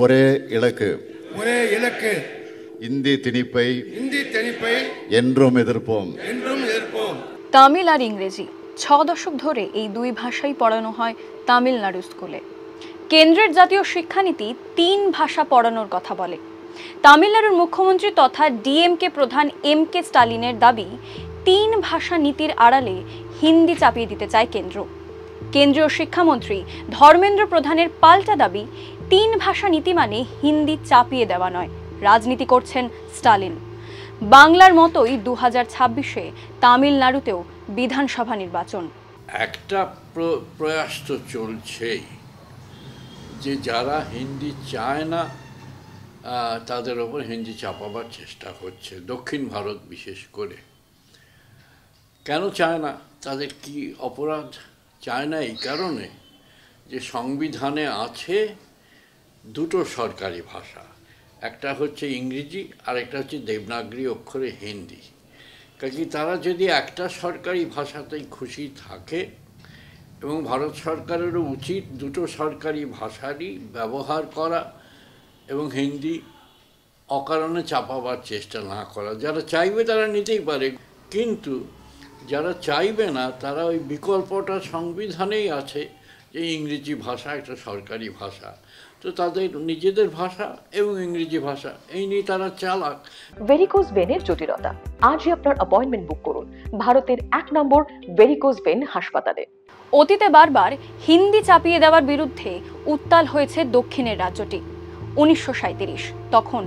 ஒரே இலக்கு ஒரே இலக்கு இந்தி திணிப்பை என்றும் এதிর্পোম। তামিল আর ইংরেজি 6 দশক ধরে এই দুই ভাষাই পড়ানো হয় তামিলনাড়ু স্কুলে। কেন্দ্রের জাতীয় শিক্ষানীতি 3 ভাষা পড়ানোর কথা বলে। তামিলনাড়ুর মুখ্যমন্ত্রী তথা ডিএমকে প্রধান এমকে স্টালিনের দাবি 3 ভাষা নীতির আড়ালে হিন্দি চাপিয়ে দিতে চায় কেন্দ্র। কেন্দ্রীয় শিক্ষামন্ত্রী ধর্মেন্দ্র প্রধানের পাল্টা দাবি 3 ভাষা নীতি মানে হিন্দি চাপিয়ে দেওয়া নয়, রাজনীতি করছেন স্টালিন। বাংলার মতোই 2026-এ তামিলনাড়ুতেও বিধানসভা নির্বাচন। একটা প্রয়াস তো চলছেই যে যারা হিন্দি চায় না তাদের ওপর হিন্দি চাপাবার চেষ্টা হচ্ছে, দক্ষিণ ভারত বিশেষ করে। কেন চায় না? তাদের কি অপরাধ? চায় না এই কারণে যে সংবিধানে আছে দুটো সরকারি ভাষা, একটা হচ্ছে ইংরেজি আর একটা হচ্ছে দেবনাগরী অক্ষরে হিন্দি। কাজে তারা যদি একটা সরকারি ভাষাতেই খুশি থাকে এবং ভারত সরকারেরও উচিত দুটো সরকারি ভাষারই ব্যবহার করা এবং হিন্দি অকারণে চাপাবার চেষ্টা না করা। যারা চাইবে তারা নিতেই পারে, কিন্তু যারা চাইবে না তারা ওই বিকল্পটা সংবিধানেই আছে যে ইংরেজি ভাষা একটা সরকারি ভাষা, তো তাদের নিজেদের ভাষা এবং ইংরেজি ভাষা এই নিয়ে তারা চালাক। ভেরিকোজ ভেনের জটিলতা, আজই আপনার অ্যাপয়েন্টমেন্ট বুক করুন ভারতের 1 নম্বর ভেরিকোজ ভেন হাসপাতালে। অতীতে বারবার হিন্দি চাপিয়ে দেওয়ার বিরুদ্ধে উত্তাল হয়েছে দক্ষিণের রাজ্যটি। 1937 তখন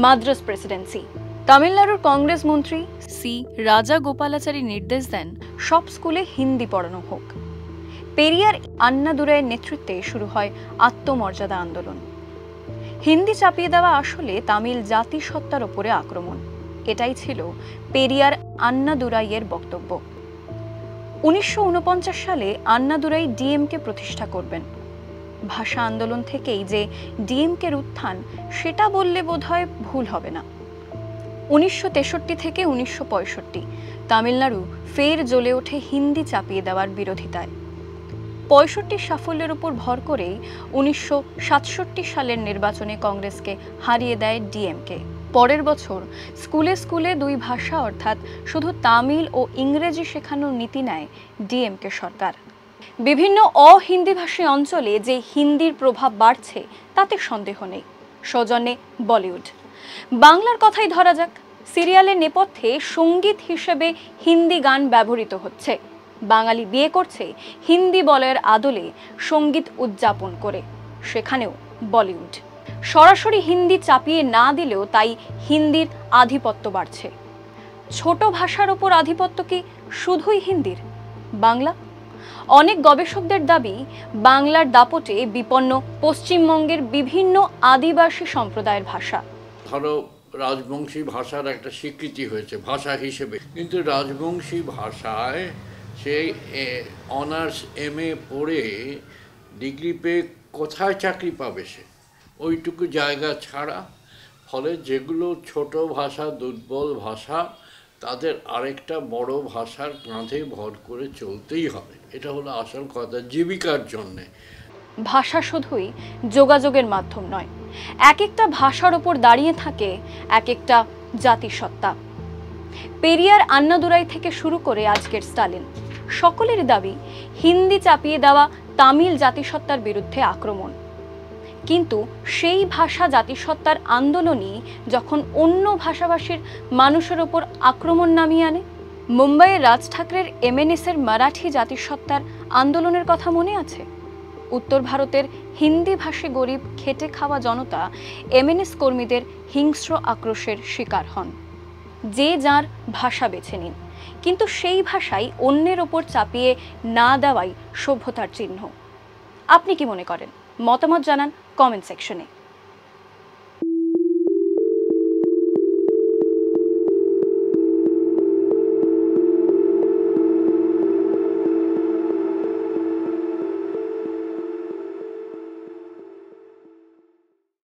মাদ্রাজ প্রেসিডেন্সি। তামিলনাড়ুর কংগ্রেস মন্ত্রী সি রাজা গোপালাচারী নির্দেশ দেন সব স্কুলে হিন্দি পড়ানো হোক। পেরিয়ার আন্নাদুরাইয়ের নেতৃত্বে শুরু হয় আত্মমর্যাদা আন্দোলন। হিন্দি চাপিয়ে দেওয়া আসলে তামিল জাতিসত্তার উপরে আক্রমণ, এটাই ছিল পেরিয়ার আন্নাদুরাইয়ের বক্তব্য। 1949 সালে আন্নাদুরাই ডিএমকে প্রতিষ্ঠা করবেন। ভাষা আন্দোলন থেকেই যে ডিএমকের উত্থান সেটা বললে বোধহয় ভুল হবে না। 1963 থেকে 1965 তামিলনাড়ু ফের জ্বলে ওঠে হিন্দি চাপিয়ে দেওয়ার বিরোধিতায়। 65 সাফল্যের উপর ভর করেই 1967 সালের নির্বাচনে কংগ্রেসকে হারিয়ে দেয় ডিএমকে। পরের বছর স্কুলে স্কুলে 2 ভাষা অর্থাৎ শুধু তামিল ও ইংরেজি শেখানোর নীতি নেয় ডিএমকে সরকার। বিভিন্ন অহিন্দিভাষী অঞ্চলে যে হিন্দির প্রভাব বাড়ছে তাতে সন্দেহ নেই। সৌজন্যে বলিউড। বাংলার কথাই ধরা যাক, সিরিয়ালের নেপথ্যে সঙ্গীত হিসেবে হিন্দি গান ব্যবহৃত হচ্ছে। বাঙালি বিয়ে করছে হিন্দি বলয়ের আদলে সঙ্গীত উদযাপন করে, সেখানেও বলিউড। সরাসরি হিন্দি চাপিয়ে না দিলেও তাই হিন্দির আধিপত্য বাড়ছে। ছোট ভাষার ওপর আধিপত্য কি শুধুই হিন্দির? বাংলা? অনেক গবেষকদের দাবি বাংলার দাপটে বিপন্ন পশ্চিমবঙ্গের বিভিন্ন আদিবাসী সম্প্রদায়ের ভাষা। ধরো রাজবংশী ভাষার একটা স্বীকৃতি হয়েছে ভাষা হিসেবে, কিন্তু রাজবংশী ভাষায় সে অনার্স MA পড়ে ডিগ্রি পেয়ে কোথায় চাকরি পাবে? সে ওইটুকু জায়গা ছাড়া। ফলে যেগুলো ছোট ভাষা, দুর্বল ভাষা, তাদের আরেকটা বড় ভাষার কাঁধে ভর করে চলতেই হবে। এটা হলো আসল কথা, জীবিকার জন্যে। ভাষা শুধুই যোগাযোগের মাধ্যম নয়, এক একটা ভাষার ওপর দাঁড়িয়ে থাকে এক একটা জাতিসত্তা। পেরিয়ার আন্নাদুরাই থেকে শুরু করে আজকের স্টালিন, সকলের দাবি হিন্দি চাপিয়ে দেওয়া তামিল জাতিসত্তার বিরুদ্ধে আক্রমণ। কিন্তু সেই ভাষা জাতিসত্তার আন্দোলনই যখন অন্য ভাষাভাষীর মানুষের ওপর আক্রমণ নামিয়ে আনে। মুম্বাইয়ের রাজ ঠাকরের MNS-এর মারাঠি জাতিসত্তার আন্দোলনের কথা মনে আছে? উত্তর ভারতের হিন্দিভাষী গরিব খেটে খাওয়া জনতা MNS কর্মীদের হিংস্র আক্রোশের শিকার হন। যে যার ভাষা বেছে নিন, কিন্তু সেই ভাষাই অন্যের ওপর চাপিয়ে না দেওয়াই সভ্যতার চিহ্ন। আপনি কি মনে করেন? মতামত জানান কমেন্ট সেকশনে।